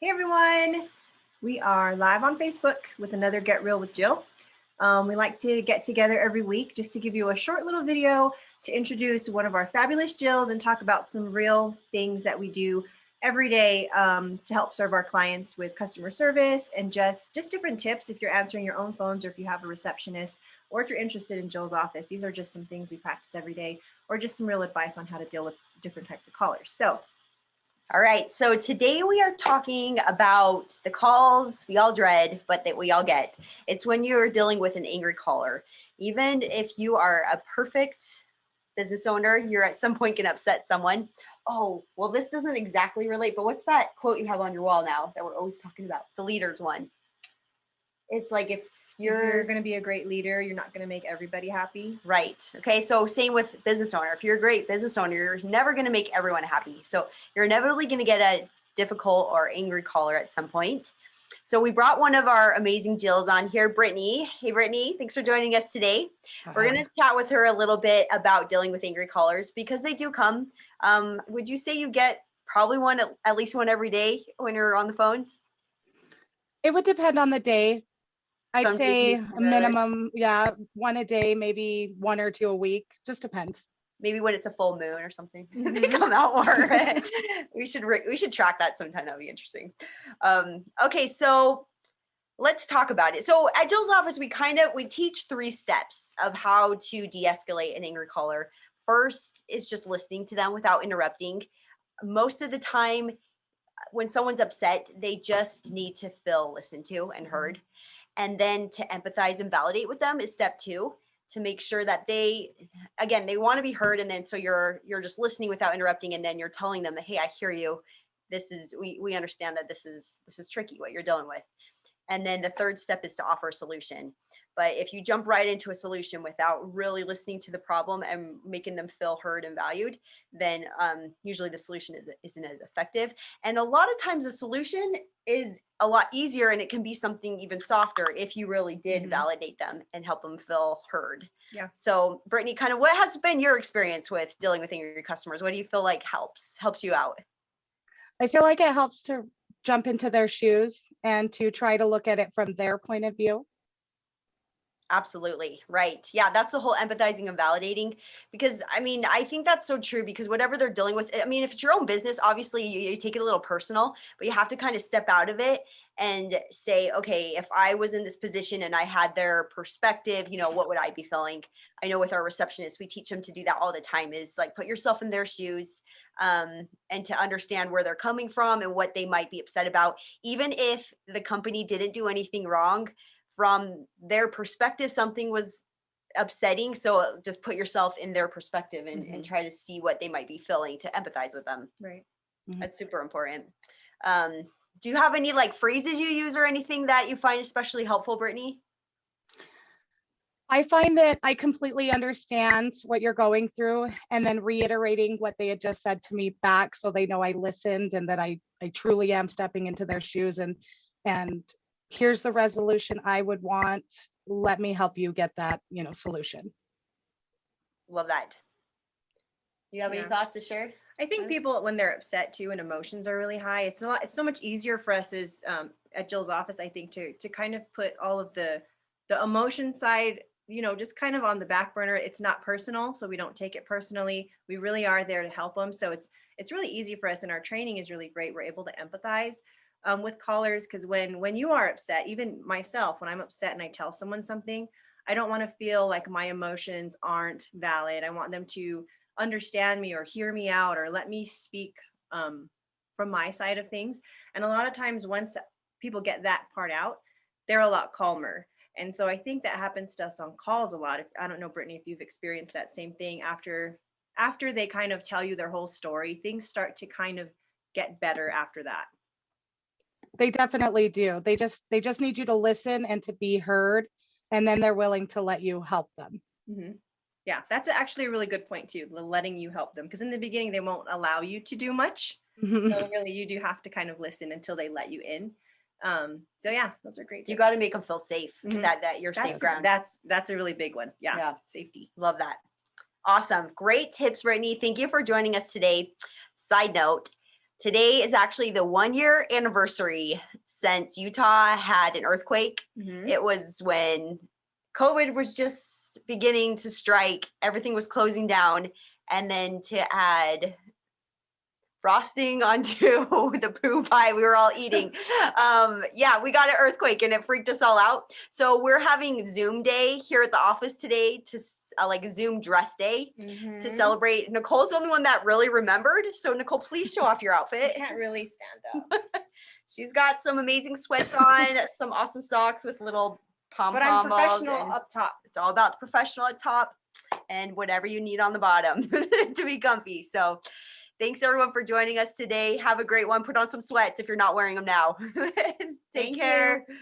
Hey everyone, we are live on Facebook with another Get Real with Jill. We like to get together every week just to give you a short little video to introduce one of our fabulous Jills and talk about some real things that we do every day to help serve our clients with customer service and just different tips if you're answering your own phones or if you have a receptionist or if you're interested in Jill's office. These are just some things we practice every day or just some real advice on how to deal with different types of callers. So all right, so today we are talking about the calls we all dread, but that we all get. It's when you're dealing with an angry caller. Even if you are a perfect business owner, you're at some point going to upset someone. Oh, well, this doesn't exactly relate, but what's that quote you have on your wall now that we're always talking about? The leaders one. It's like if you're going to be a great leader, you're not going to make everybody happy. Right. Okay. So same with business owner. If you're a great business owner, you're never going to make everyone happy. So you're inevitably going to get a difficult or angry caller at some point. So we brought one of our amazing Jills on here, Brittany. Hey, Brittany, thanks for joining us today. Hi. We're going to chat with her a little bit about dealing with angry callers because they do come. Would you say you get probably one, at least one every day when you're on the phones? It would depend on the day. I'd say a minimum, one a day, maybe one or two a week, just depends. Maybe when it's a full moon or something, they come out more. we should track that sometime. That'd be interesting. Okay, so let's talk about it. So at Jill's office, we teach 3 steps of how to de-escalate an angry caller. First is just listening to them without interrupting. Most of the time, when someone's upset, they just need to feel listened to and heard. And then to empathize and validate with them is step 2, to make sure that they want to be heard. And then so you're just listening without interrupting, and then you're telling them that, hey, I hear you. We understand that this is tricky what you're dealing with. And then the 3rd step is to offer a solution. But if you jump right into a solution without really listening to the problem and making them feel heard and valued, then usually the solution isn't as effective. And a lot of times the solution is a lot easier, and it can be something even softer if you really did validate them and help them feel heard. Yeah. So Brittany, kind of what has been your experience with dealing with angry customers? What do you feel like helps you out? I feel like it helps to jump into their shoes and to try to look at it from their point of view. Absolutely. Right. Yeah. That's the whole empathizing and validating, because I think that's so true, because whatever they're dealing with, if it's your own business, obviously you take it a little personal, but you have to kind of step out of it and say, okay, if I was in this position and I had their perspective, what would I be feeling? I know with our receptionists, we teach them to do that all the time, is like, put yourself in their shoes and to understand where they're coming from and what they might be upset about. Even if the company didn't do anything wrong, from their perspective, something was upsetting. So just put yourself in their perspective and try to see what they might be feeling to empathize with them. Right. That's super important. Do you have any phrases you use or anything that you find especially helpful, Brittany? I find that I completely understand what you're going through, and then reiterating what they had just said to me back so they know I listened and that I truly am stepping into their shoes and here's the resolution I would want. Let me help you get that, solution. Love that. You have any thoughts to share? I think people, when they're upset too and emotions are really high, it's so much easier for us as at Jill's office, I think, to kind of put all of the emotion side, just kind of on the back burner. It's not personal, so we don't take it personally. We really are there to help them. So it's really easy for us, and our training is really great. We're able to empathize with callers, because when you are upset, even myself, when I'm upset and I tell someone something, I don't want to feel like my emotions aren't valid. I want them to understand me or hear me out or let me speak from my side of things. And a lot of times once people get that part out, they're a lot calmer. And so I think that happens to us on calls a lot. I don't know, Brittany, if you've experienced that same thing after they kind of tell you their whole story, things start to kind of get better after that. They definitely do. They just need you to listen and to be heard, and then they're willing to let you help them. Yeah, that's actually a really good point too, the letting you help them, because in the beginning they won't allow you to do much. So really you do have to kind of listen until they let you in. So yeah, those are great tips. You got to make them feel safe, that you're safe ground. That's a really big one. Yeah. Safety. Love that. Awesome. Great tips, Brittany. Thank you for joining us today. Side note, Today is actually the 1-year anniversary since Utah had an earthquake. Mhm. It was when COVID was just beginning to strike, everything was closing down. And then to add frosting onto the poo pie we were all eating. Yeah, we got an earthquake and it freaked us all out. So we're having Zoom day here at the office today to like Zoom dress day to Mhm. celebrate. Nicole's the only one that really remembered. So Nicole, please show off your I outfit. can't really stand up. She's got some amazing sweats on, some awesome socks with little pom But I'm pom balls. professional And up top. it's all about the professional at top and whatever you need on the bottom to be comfy. So thanks everyone for joining us today. Have a great one. Put on some sweats if you're not wearing them now. Take Thank care. you.